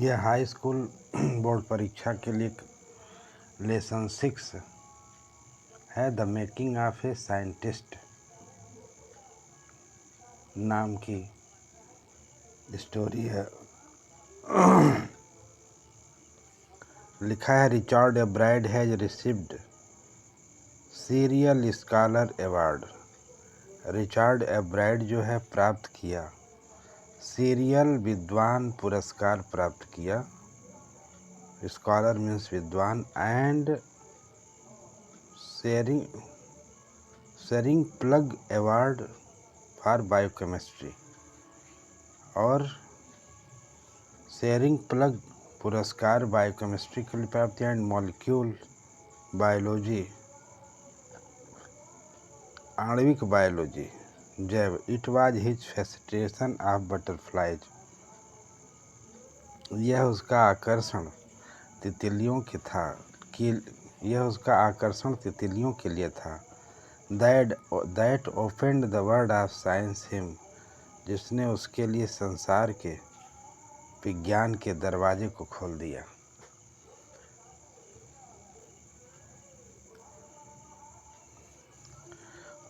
यह high school board परीक्षा के लिए लेसन 6 है। The making of a scientist नाम की स्टोरी है। लिखा है Richard Ebright has received serial scholar award. Richard Ebright जो है प्राप्त किया सीरियल विद्वान पुरस्कार प्राप्त किया। स्कॉलर मीन्स विद्वान and Schering Plough award for biochemistry और शेरिंग प्लग पुरस्कार बायोकेमिस्ट्री के लिए प्राप्त किया एंड मॉलिक्यूल बायोलॉजी आणविक बायोलॉजी जैव। It was his fascination of butterflies. यह उसका आकर्षण तितलियों के लिए था। That opened the world of science him. जिसने उसके लिए संसार के विज्ञान के दरवाजे को खोल दिया।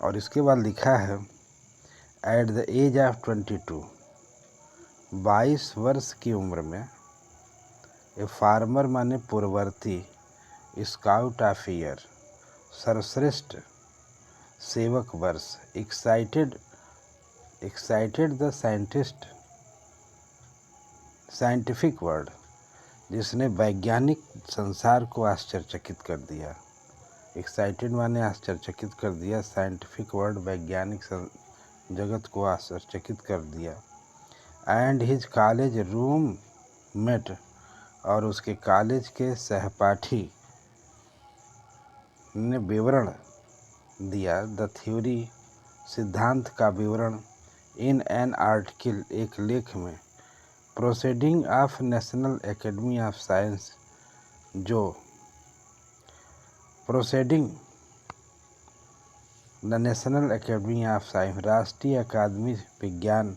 और इसके बाद लिखा है एट द एज ऑफ 22 वर्ष की उम्र में ए फार्मर माने पूर्ववर्ती स्काउट ऑफ ईयर सर्वश्रेष्ठ सेवक वर्ष एक्साइटेड द साइंटिफिक वर्ल्ड। जिसने वैज्ञानिक संसार को आश्चर्यचकित कर दिया। एक्साइटेड माने आश्चर्यचकित कर दिया, साइंटिफिक वर्ल्ड वैज्ञानिक जगत को आश्चर्यचकित कर दिया। And his college roommate और उसके कॉलेज के सहपाठी ने विवरण दिया द थ्योरी सिद्धांत का विवरण इन एन आर्टिकल एक लेख में proceeding of national academy of science जो proceeding the national academy of science राष्ट्रीय अकादमी विज्ञान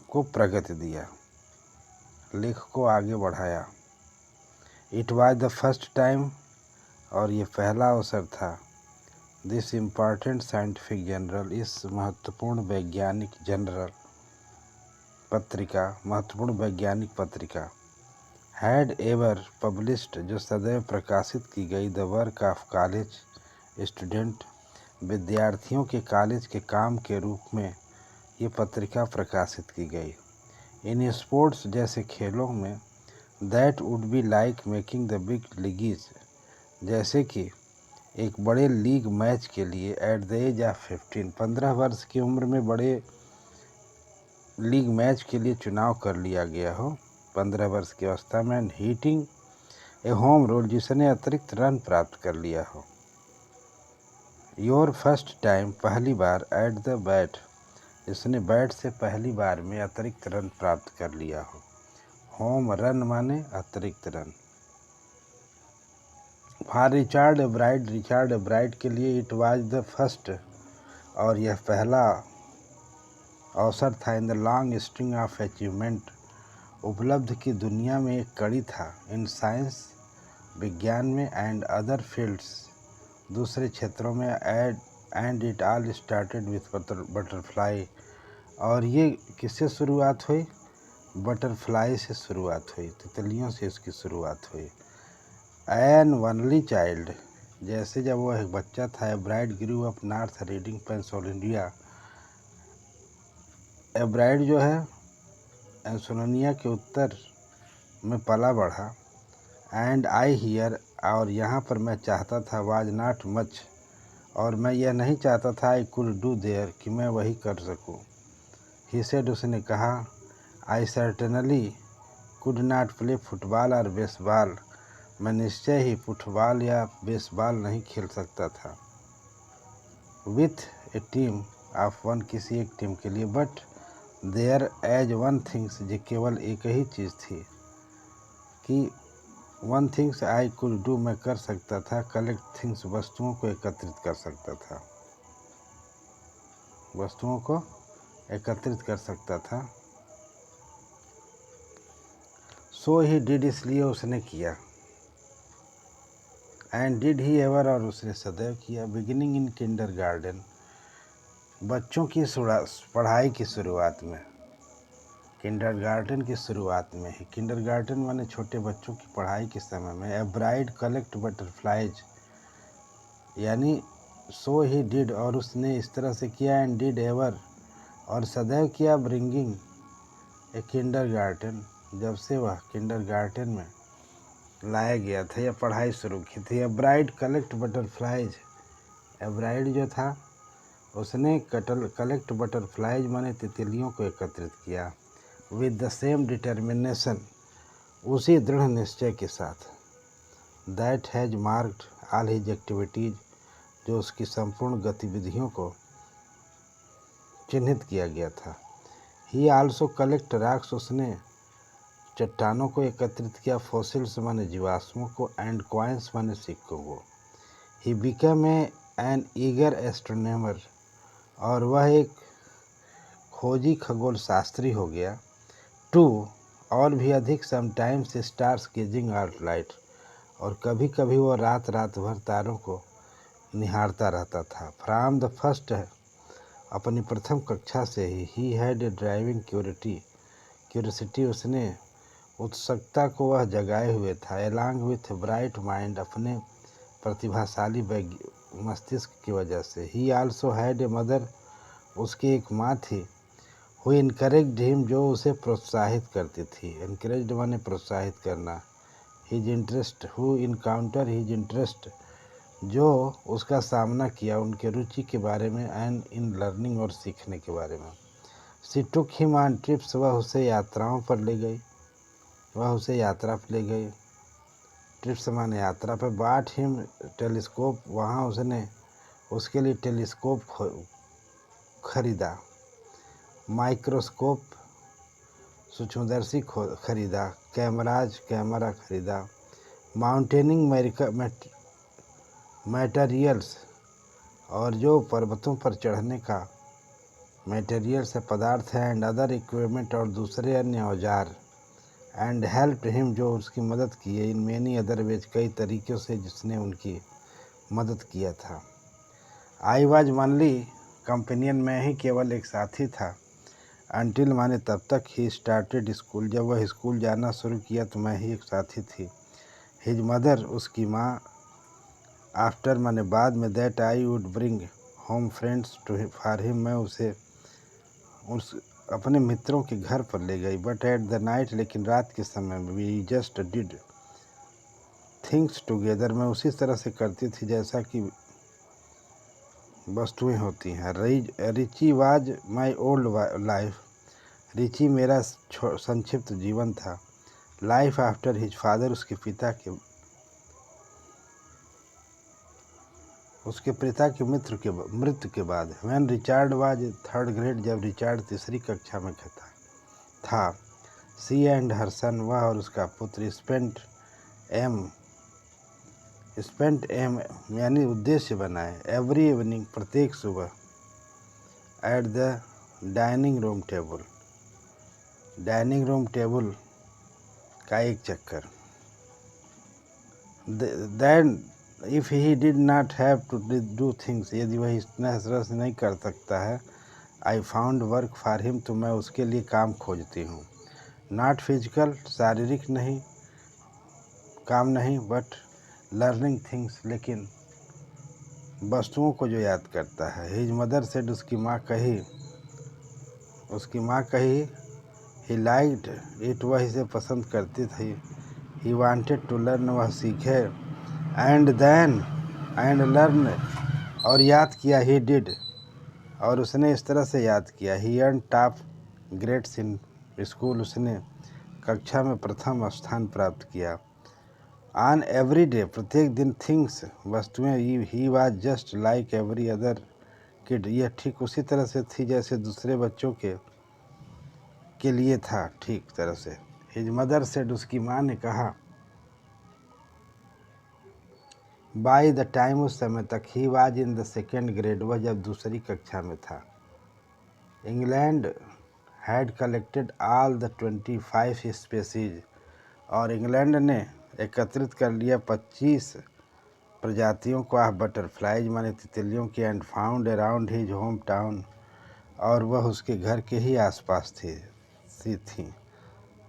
को प्रगति दिया, लेख को आगे बढ़ाया। It was the first time और ये पहला अवसर था दिस इम्पॉर्टेंट साइंटिफिक जर्नल इस महत्वपूर्ण वैज्ञानिक पत्रिका हैड एवर पब्लिश्ड जो सदैव प्रकाशित की गई the work of college student विद्यार्थियों के कॉलेज के काम के रूप में ये पत्रिका प्रकाशित की गई। इन स्पोर्ट्स जैसे खेलों में that would be like making the big leagues जैसे कि एक बड़े लीग मैच के लिए एट द एज ऑफ 15 वर्ष की उम्र में बड़े लीग मैच के लिए चुनाव कर लिया गया हो 15 वर्ष की अवस्था में। And hitting a home roll जिसने अतिरिक्त रन प्राप्त कर लिया हो। योर फर्स्ट टाइम पहली बार एट द बैट जिसने बैट से पहली बार में अतिरिक्त रन प्राप्त कर लिया हो। होम रन माने अतिरिक्त रन। फॉर रिचर्ड एब्राइड के लिए इट वाज द फर्स्ट और यह पहला अवसर था in the long string of achievement उपलब्ध की दुनिया में एक कड़ी था। इन साइंस विज्ञान में एंड अदर फील्ड्स दूसरे क्षेत्रों में and it all started with butterfly और ये किससे शुरुआत हुई? बटरफ्लाई से शुरुआत हुई, तितलियों से इसकी शुरुआत हुई। एन वनली चाइल्ड जैसे जब वह एक बच्चा था। Ebright grew up North Reading Pennsylvania. Ebright जो है पेंसिल्वेनिया के उत्तर में पला बढ़ा। एंड आई हियर और यहाँ पर मैं चाहता था वाज नॉट मच और मैं यह नहीं चाहता था आई कुड डू देयर कि मैं वही कर सकूँ। ही सेड उसने कहा I certainly could not play football और बेसबॉल मैं निश्चय ही फुटबॉल या बेसबॉल नहीं खेल सकता था with a team of one किसी एक टीम के लिए। But there is one things जो केवल एक ही चीज़ थी कि one things I could do मैं कर सकता था कलेक्ट थिंग्स वस्तुओं को एकत्रित कर सकता था। वस्तुओं को एकत्रित कर सकता था। सो ही डिड, इसलिए उसने किया। एंड डिड ही एवर, और उसने सदैव किया। बिगिनिंग इन किंडर गार्डन, बच्चों की पढ़ाई की शुरुआत में, किंडर गार्डन की शुरुआत में ही। किंडर गार्डन माने छोटे बच्चों की पढ़ाई के समय में। ए ब्राइड कलेक्ट बटरफ्लाइज, यानी सो ही डिड, और उसने इस तरह से किया। एंड डिड एवर, और सदैव किया। ब्रिंगिंग ए किंडर गार्डन, जब से वह किंडर गार्डन में लाया गया था या पढ़ाई शुरू की थी। ए ब्राइड कलेक्ट बटरफ्लाइज, ए ब्राइड जो था उसने कलेक्ट बटरफ्लाइज माने तितलियों को एकत्रित किया। विद द सेम डिटर्मिनेशन, उसी दृढ़ निश्चय के साथ। That has marked all his activities, जो उसकी संपूर्ण गतिविधियों को चिन्हित किया गया था। ही आल्सो कलेक्ट रॉक्स, उसने चट्टानों को एकत्रित किया। फॉसिल्स माने जीवाश्मों को। एंड कॉइन्स माने सिक्कों को। He become an eager astronomer, और वह एक खोजी खगोल शास्त्री हो गया। टू, और भी अधिक, sometimes stars gazing out light, और कभी कभी वो रात भर तारों को निहारता रहता था। फ्रॉम द फर्स्ट, अपनी प्रथम कक्षा से he had a driving curiosity, उसने उत्सुकता को वह जगाए हुए था। एलॉन्ग विथ ब्राइट माइंड, अपने प्रतिभाशाली मस्तिष्क की वजह से। ही आल्सो हैड ए मदर, उसकी एक माँ थी। हु इनकरेज्ड हिम, जो उसे प्रोत्साहित करती थी। इनकरेज्ड माने प्रोत्साहित करना। His interest, who encounter his interest, जो उसका सामना किया उनके रुचि के बारे में। एंड इन लर्निंग, और सीखने के बारे में। She took him on trips, वह उसे यात्राओं पर ले गई। वह उसे यात्रा पर ले गई। ट्रिप्स माने यात्रा पर। बाट हिम टेलीस्कोप, वहाँ उसने उसके लिए टेलीस्कोप खरीदा। माइक्रोस्कोप, सूक्ष्मदर्शी खरीदा। कैमरा खरीदा। माउंटेनिंग मटेरियल्स, और जो पर्वतों पर चढ़ने का मटेरियल्स है, पदार्थ है। एंड अदर इक्विपमेंट, और दूसरे अन्य औजार। एंड हेल्प हिम, जो उसकी मदद की है। इन मेनी अदर वेज, कई तरीक़ों से जिसने उनकी मदद किया था। आई वॉज ओनली कंपेनियन, मैं ही केवल एक साथी था। अनटिल माने तब तक। ही स्टार्टेड स्कूल, जब वह स्कूल जाना शुरू किया तो मैं ही एक साथी थी। हिज मदर, उसकी माँ। आफ्टर माने बाद में। That I would bring home friends to for him, मैं उसे उस अपने मित्रों के घर पर ले गई। बट एट द नाइट, लेकिन रात के समय में। We just did things together, मैं उसी तरह से करती थी जैसा कि वस्तुएं होती हैं। Richie was my old life, Richie मेरा संक्षिप्त जीवन था। लाइफ आफ्टर हिज फादर, उसके पिता की मृत्यु के बाद। When Richard was third grade, जब रिचार्ड तीसरी कक्षा में था। सी एंड हर सन, वह और उसका पुत्र। स्पेंट एम यानी उद्देश्य बनाए। एवरी इवनिंग, प्रत्येक सुबह। At the dining room table का एक चक्कर। Then if he did not have to do things, यदि वह इतना तरह से नहीं कर सकता है। I found work for him, तो मैं उसके लिए काम खोजती हूँ। नॉट फिजिकल, शारीरिक नहीं, काम नहीं। बट लर्निंग थिंग्स, लेकिन वस्तुओं को जो याद करता है। हिज मदर सेड, उसकी माँ कही। ही लाइक्ड इट, वह इसे पसंद करती थी। ही वांटेड टू लर्न, वह सीखे। एंड लर्न, और याद किया। ही डिड, और उसने इस तरह से याद किया। He earned top grades in school, उसने कक्षा में प्रथम स्थान प्राप्त किया। ऑन एवरी डे, प्रत्येक दिन। थिंग्स, वस्तुएं। He was just like every other kid, यह ठीक उसी तरह से थी जैसे दूसरे बच्चों के लिए था, ठीक तरह से। हिज मदर सेड, उसकी माँ ने कहा। बाय द टाइम, उस समय तक। He was in the second grade, वह जब दूसरी कक्षा में था। England had collected all the 25 species, और इंग्लैंड ने एकत्रित कर लिया 25 प्रजातियों को ऑफ बटरफ्लाइज माने तितलियों की and found around his home town, और वह उसके घर के ही आसपास थी।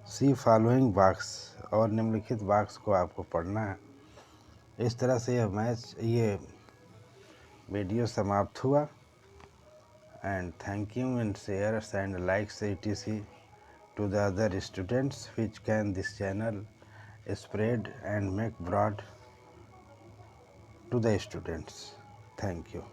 सी फॉलोइंग बॉक्स, और निम्नलिखित बॉक्स को आपको पढ़ना है। इस तरह से ये वीडियो समाप्त हुआ। And thank you and shares and likes etc to the other students which can this channel spread and make broad to the students. Thank you.